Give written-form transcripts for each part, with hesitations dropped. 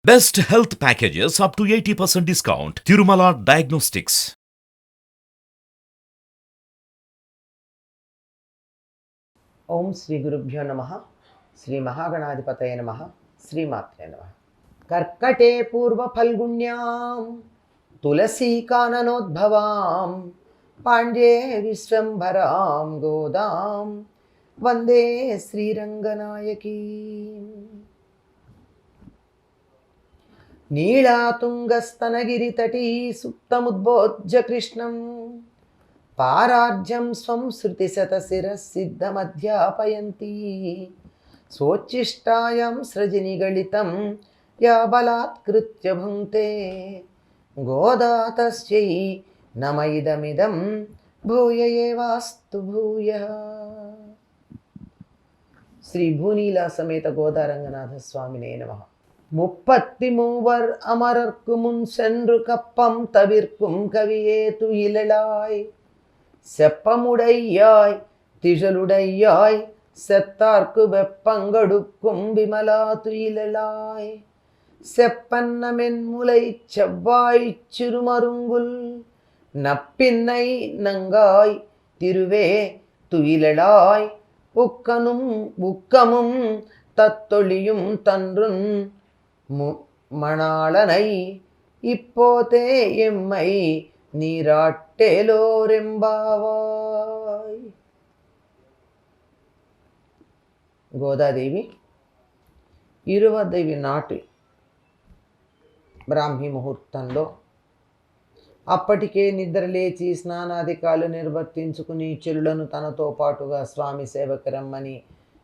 Best health packages up to 80% discount. Tirumala Diagnostics. ఓం శ్రీ గురుభ్యో నమ. శ్రీ మహాగణాధిపతయ నమ. శ్రీమాత్రే నమ. కర్కటే పూర్వ ఫల్గుణ్యాం తులసీకాననోద్భవాం పాండ్యే విశ్వంభరాం గోదాం వందే శ్రీరంగనాయకీ. నీళాతుంగస్తనగిరితటీ సుప్తముద్బోధ్య కృష్ణం పారాజ్యం స్వం శృతిశతశిరసిద్ధమధ్యాపయంతి సోచ్చిష్టాయాం సృజనిగళితం యా బలాత్కృత్య భుంక్తే గోదా తస్యై నమ ఇదమిదం భూయ ఏవాస్తు భూయః. శ్రీ భూనీలా సమేత గోదారంగనాథ స్వామినే నమః. முப்பத்தி மூவர் அமரர்க்கு முன் சென்று கப்பம் தவிர்க்கும் கவியேத்து இழலாய் செப்பமுடையாய் திழலுடையாய் செத்தார்க்கு வெப்பங்கடுக்கும் விமலா துயிலாய் செப்பன்னமென் முலை செவ்வாய் சிறுமருங்குல் நப்பின்னை நங்காய் திருவே துயிலாய் உக்கனும் உக்கமும் தத்தொழியும் தன்றுன் மணாளனை இப்போதே எம்மை నీరాట్టేలోరెంబావాయ్. గోదాదేవి 20వ నాటి బ్రాహ్మీ ముహూర్తంలో అప్పటికే నిద్రలేచి స్నానాధికాలు నిర్వర్తించుకుని చెలులను తనతో పాటుగా స్వామి సేవకు రమ్మని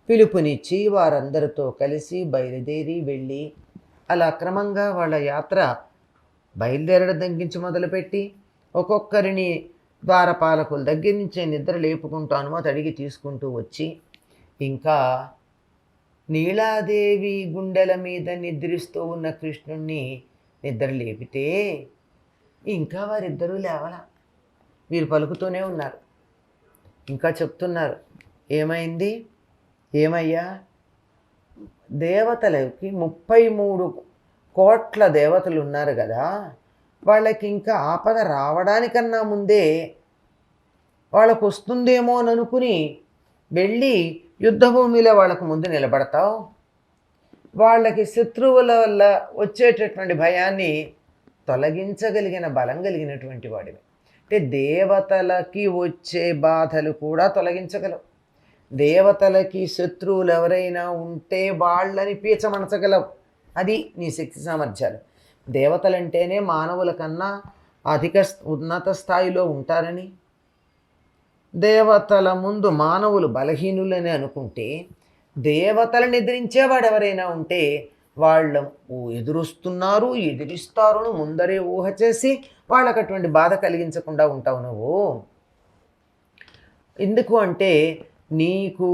పిలుపునిచ్చి వారందరితో కలిసి బయలుదేరి వెళ్ళి అలా క్రమంగా వాళ్ళ యాత్ర బయలుదేరడం తగ్గించి మొదలుపెట్టి ఒక్కొక్కరిని ద్వారపాలకుల దగ్గర నుంచే నిద్ర లేపుకుంటూ అనుమతి అడిగి తీసుకుంటూ వచ్చి ఇంకా నీలాదేవి గుండెల మీద నిద్రిస్తూ ఉన్న కృష్ణుణ్ణి నిద్ర లేపితే ఇంకా వారిద్దరూ లేవల. వీరు పలుకుతూనే ఉన్నారు, ఇంకా చెప్తున్నారు. ఏమైంది, ఏమయ్యా, దేవతలకి 33 కోట్ల దేవతలు ఉన్నారు కదా, వాళ్ళకి ఇంకా ఆపద రావడానికన్నా ముందే వాళ్ళకు వస్తుందేమో అని అనుకుని వెళ్ళి యుద్ధభూమిలో వాళ్ళకు ముందు నిలబడతావు. వాళ్ళకి శత్రువుల వల్ల వచ్చేటటువంటి భయాన్ని తొలగించగలిగిన బలం కలిగినటువంటి వాడివి. అంటే దేవతలకి వచ్చే బాధలు కూడా తొలగించగలవు. దేవతలకి శత్రువులు ఎవరైనా ఉంటే వాళ్ళని పీచమనచగలవు. అది నీ శక్తి సామర్థ్యాలు. దేవతలంటేనే మానవుల కన్నా అధిక ఉన్నత స్థాయిలో ఉంటారని, దేవతల ముందు మానవులు బలహీనులని అనుకుంటే, దేవతలను ఎదిరించేవాడు ఎవరైనా ఉంటే వాళ్ళు ఎదురుస్తున్నారు, ఎదిరిస్తారు అని ముందరే ఊహ చేసి వాళ్ళకు అటువంటి బాధ కలిగించకుండా ఉంటావు నువ్వు. ఎందుకు అంటే నీకు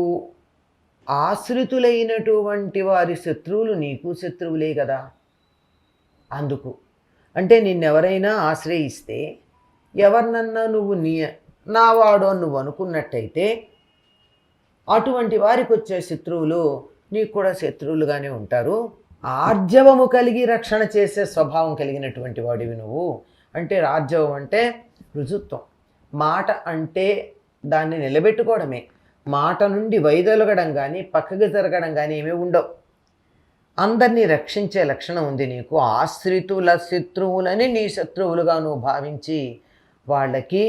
ఆశ్రితులైనటువంటి వారి శత్రువులు నీకు శత్రువులే కదా. అందుకు అంటే నిన్నెవరైనా ఆశ్రయిస్తే, ఎవరినన్నా నువ్వు నావాడు అని నువ్వు అనుకున్నట్టయితే అటువంటి వారికి వచ్చే శత్రువులు నీకు కూడా శత్రువులుగానే ఉంటారు. ఆర్జవము కలిగి రక్షణ చేసే స్వభావం కలిగినటువంటి వాడివి నువ్వు. అంటే రాజ్యవం అంటే రుజుత్వం, మాట అంటే దాన్ని నిలబెట్టుకోవడమే. మాట నుండి వైదొలగడం కానీ పక్కకి జరగడం కానీ ఏమీ ఉండవు. అందరినీ రక్షించే లక్షణం ఉంది నీకు. ఆశ్రితుల శత్రువులని నీ శత్రువులుగా నువ్వు భావించి వాళ్ళకి,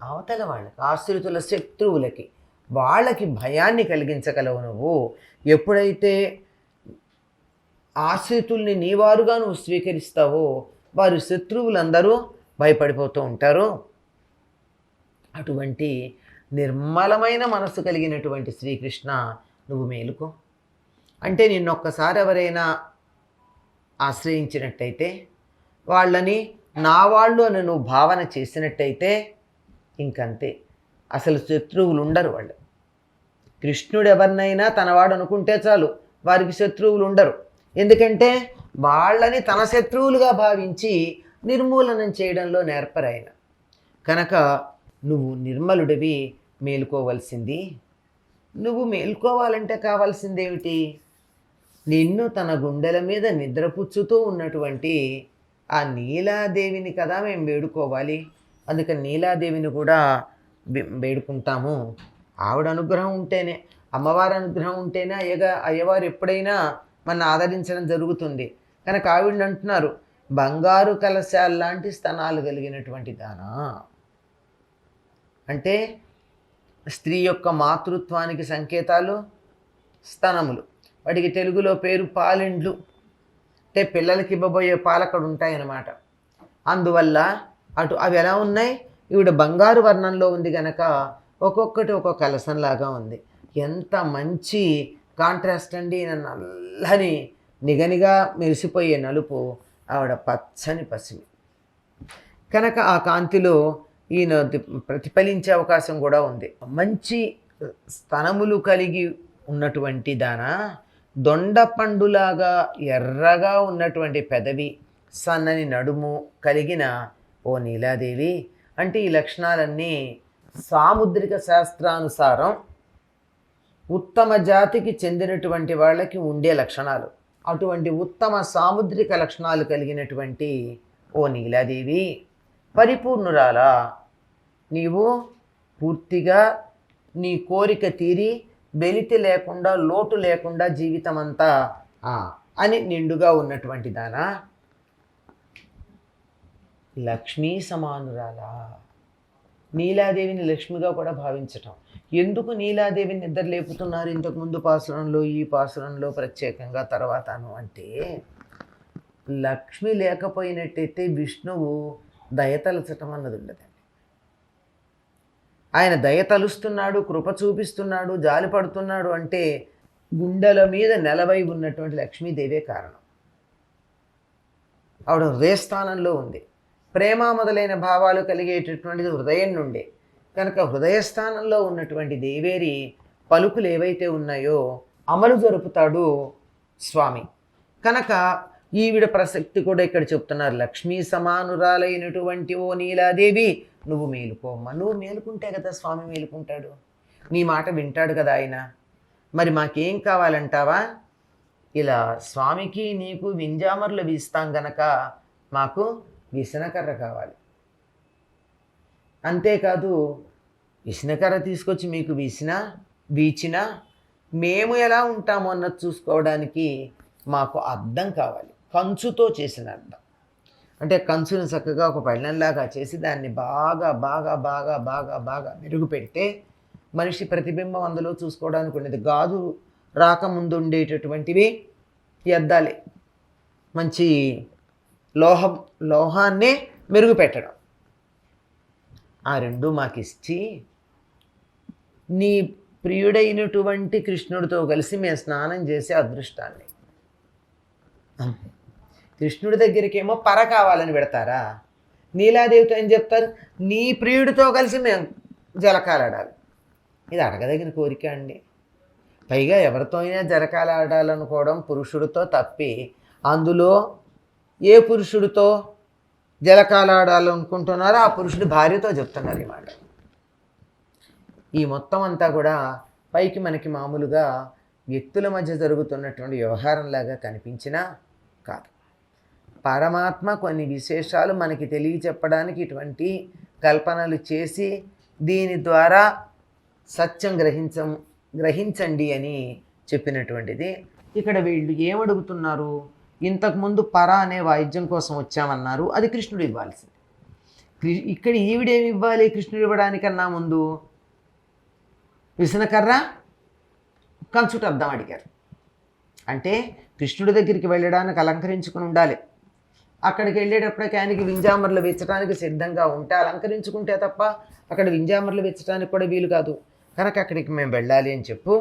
అవతల వాళ్ళకి, ఆశ్రితుల శత్రువులకి వాళ్ళకి భయాన్ని కలిగించగలవు నువ్వు. ఎప్పుడైతే ఆశ్రితుల్ని నీవారుగా నువ్వు స్వీకరిస్తావో వారి శత్రువులందరూ భయపడిపోతూ ఉంటారు. అటువంటి నిర్మలమైన మనస్సు కలిగినటువంటి శ్రీకృష్ణ, నువ్వు మేలుకో. అంటే నిన్నొక్కసారి ఎవరైనా ఆశ్రయించినట్టయితే, వాళ్ళని నా వాళ్ళు అని నువ్వు భావన చేసినట్టయితే ఇంకంతే, అసలు శత్రువులు ఉండరు వాళ్ళు. కృష్ణుడు ఎవరినైనా తనవాడు అనుకుంటే చాలు, వారికి శత్రువులు ఉండరు. ఎందుకంటే వాళ్ళని తన శత్రువులుగా భావించి నిర్మూలనం చేయడంలో నేర్పరాయన. కనుక నువ్వు నిర్మలుడివి, మేలుకోవలసింది. నువ్వు మేల్కోవాలంటే కావాల్సిందేమిటి? నిన్ను తన గుండెల మీద నిద్రపుచ్చుతూ ఉన్నటువంటి ఆ నీలాదేవిని కదా మేము వేడుకోవాలి. అందుకని నీలాదేవిని కూడా వేడుకుంటాము. ఆవిడ అనుగ్రహం ఉంటేనే, అమ్మవారి అనుగ్రహం ఉంటేనే అయ్యవారు ఎప్పుడైనా మన ఆదరించడం జరుగుతుంది. కనుక ఆవిడని అంటున్నారు, బంగారు కలశాల్లాంటి స్తనాలు కలిగినటువంటి దానా. అంటే స్త్రీ యొక్క మాతృత్వానికి సంకేతాలు స్తనములు. వాటికి తెలుగులో పేరు పాలెండ్లు. అంటే పిల్లలకి ఇవ్వబోయే పాలు అక్కడ ఉంటాయన్నమాట. అందువల్ల అవి ఎలా ఉన్నాయి, ఈవిడ బంగారు వర్ణంలో ఉంది కనుక ఒక్కొక్కటి ఒక్కొక్క కలసంలాగా ఉంది. ఎంత మంచి కాంట్రాస్ట్ అండి. నల్లని నిగనిగా మెరిసిపోయే నలుపు, ఆవిడ పచ్చని పసిమి. కనుక ఆ కాంతిలో ఈయన ప్రతిఫలించే అవకాశం కూడా ఉంది. మంచి స్తనములు కలిగి ఉన్నటువంటి దానా, దొండ పండులాగా ఎర్రగా ఉన్నటువంటి పెదవి, సన్నని నడుము కలిగిన ఓ నీలాదేవి. అంటే ఈ లక్షణాలన్నీ సాముద్రిక శాస్త్రానుసారం ఉత్తమ జాతికి చెందినటువంటి వాళ్ళకి ఉండే లక్షణాలు. అటువంటి ఉత్తమ సాముద్రిక లక్షణాలు కలిగినటువంటి ఓ నీలాదేవి, పరిపూర్ణురాలా, నీవు పూర్తిగా నీ కోరిక తీరి వెలితి లేకుండా లోటు లేకుండా జీవితం అంతా అని నిండుగా ఉన్నటువంటి దానా, లక్ష్మీ సమానురాలా. నీలాదేవిని లక్ష్మిగా కూడా భావించటం. ఎందుకు నీలాదేవిని నిద్ర లేపుతున్నారు ఇంతకుముందు పాసురంలో, ఈ పాసురంలో ప్రత్యేకంగా తర్వాతను అంటే, లక్ష్మి లేకపోయినట్టయితే విష్ణువు దయతలచటం అన్నది ఉండదండి. ఆయన దయ తలుస్తున్నాడు, కృప చూపిస్తున్నాడు, జాలి పడుతున్నాడు అంటే గుండెల మీద నెలవై ఉన్నటువంటి లక్ష్మీదేవే కారణం. ఆవిడ హృదయస్థానంలో ఉంది. ప్రేమ మొదలైన భావాలు కలిగేటటువంటిది హృదయం నుండే. కనుక హృదయస్థానంలో ఉన్నటువంటి దేవేరి పలుకులు ఏవైతే ఉన్నాయో అమలు జరుపుతాడు స్వామి. కనుక ఈవిడ ప్రసక్తి కూడా ఇక్కడ చెప్తున్నారు. లక్ష్మీ సమానురాలైనటువంటి ఓ నీలాదేవి, నువ్వు మేలుకోమ్మా. నువ్వు మేలుకుంటే కదా స్వామి మేలుకుంటాడు, నీ మాట వింటాడు కదా ఆయన. మరి మాకేం కావాలంటావా, ఇలా స్వామికి నీకు వింజామర్లు వీస్తాం గనక మాకు విసనకర్ర కావాలి. అంతేకాదు విసనకర్ర తీసుకొచ్చి మీకు వీచినా మేము ఎలా ఉంటామో అన్నది చూసుకోవడానికి మాకు అద్దం కావాలి, కంచుతో చేసిన అద్దం. అంటే కంచుని చక్కగా ఒక పళ్ళెంలాగా చేసి దాన్ని బాగా బాగా బాగా బాగా బాగా మెరుగు పెడితే మనిషి ప్రతిబింబం అందులో చూసుకోవడానికి ఉండేది. గాజు రాకముందు ఉండేటటువంటివి ఈ అద్దాలే. మంచి లోహాన్నే మెరుగు పెట్టడం. ఆ రెండు మాకు ఇచ్చి నీ ప్రియుడైనటువంటి కృష్ణుడితో కలిసి మేము స్నానం చేసే అదృష్టాన్ని. కృష్ణుడి దగ్గరికేమో పర కావాలని పెడతారా, నీలాదేవితో ఏం చెప్తారు, నీ ప్రియుడితో కలిసి మేము జలకాలాడాలి. ఇది అడగదగిన కోరిక అండి. పైగా ఎవరితో అయినా జలకాలాడాలనుకోవడం పురుషుడితో తప్పి, అందులో ఏ పురుషుడితో జలకాలాడాలనుకుంటున్నారో ఆ పురుషుడి భార్యతో చెప్తున్నారు ఈ మాట. ఈ మొత్తం అంతా కూడా పైకి మనకి మామూలుగా వ్యక్తుల మధ్య జరుగుతున్నటువంటి వ్యవహారంలాగా కనిపించినా కాదు. పరమాత్మ కొన్ని విశేషాలు మనకి తెలియచెప్పడానికి ఇటువంటి కల్పనలు చేసి దీని ద్వారా సత్యం గ్రహించండి అని చెప్పినటువంటిది. ఇక్కడ వీళ్ళు ఏమడుగుతున్నారు, ఇంతకుముందు పర అనే వాయిద్యం కోసం వచ్చామన్నారు, అది కృష్ణుడు ఇవ్వాల్సింది. ఇక్కడ ఈవిడేమి ఇవ్వాలి కృష్ణుడు ఇవ్వడానికన్నా ముందు, విసనకర్ర కంచుట అద్దం అడిగారు. అంటే కృష్ణుడి దగ్గరికి వెళ్ళడానికి అలంకరించుకుని ఉండాలి. అక్కడికి వెళ్ళేటప్పటికి ఆయనకి వింజామర్లు వెచ్చడానికి సిద్ధంగా ఉంటే అలంకరించుకుంటే తప్ప అక్కడ వింజామర్లు వెచ్చడానికి కూడా వీలు కాదు. కనుక అక్కడికి మేము వెళ్ళాలి అని చెప్పు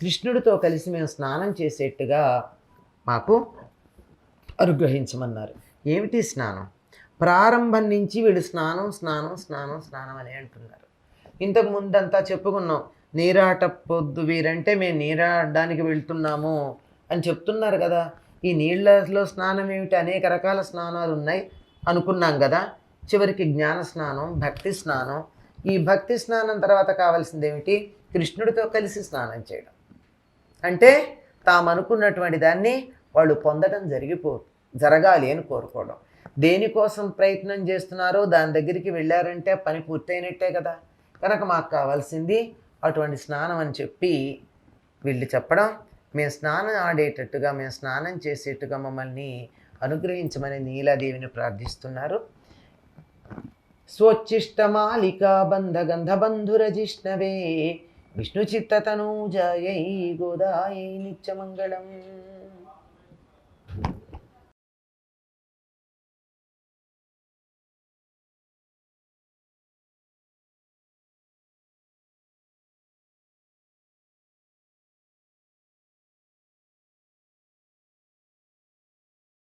కృష్ణుడితో కలిసి మేము స్నానం చేసేట్టుగా మాకు అనుగ్రహించమన్నారు. ఏమిటి స్నానం? ప్రారంభం నుంచి వీడు స్నానం స్నానం స్నానం స్నానం అని అంటున్నారు. ఇంతకు ముందంతా చెప్పుకున్నాం, నీరాట పొద్దు వీరంటే మేము నీరాడడానికి వెళ్తున్నాము అని చెప్తున్నారు కదా. ఈ నీళ్ళలో స్నానం ఏమిటి, అనేక రకాల స్నానాలు ఉన్నాయి అనుకున్నాం కదా. చివరికి జ్ఞాన స్నానం, భక్తి స్నానం. ఈ భక్తి స్నానం తర్వాత కావాల్సింది ఏమిటి, కృష్ణుడితో కలిసి స్నానం చేయడం. అంటే తాము అనుకున్నటువంటి దాన్ని వాళ్ళు పొందడం జరగాలి అని కోరుకోవడం. దేనికోసం ప్రయత్నం చేస్తున్నారో దాని దగ్గరికి వెళ్ళారంటే పని పూర్తయినట్టే కదా. కనుక మాకు కావాల్సింది అటువంటి స్నానం అని చెప్పి వీళ్ళు చెప్పడం, మేము స్నానం ఆడేటట్టుగా, మేము స్నానం చేసేట్టుగా మమ్మల్ని అనుగ్రహించమని నీలాదేవిని ప్రార్థిస్తున్నారు. స్వోచ్చిష్టమాలికా బంధగంధబంధురజిష్ణవే విష్ణుచిత్తతనూజాయై గోదాయై నిత్యమంగళం.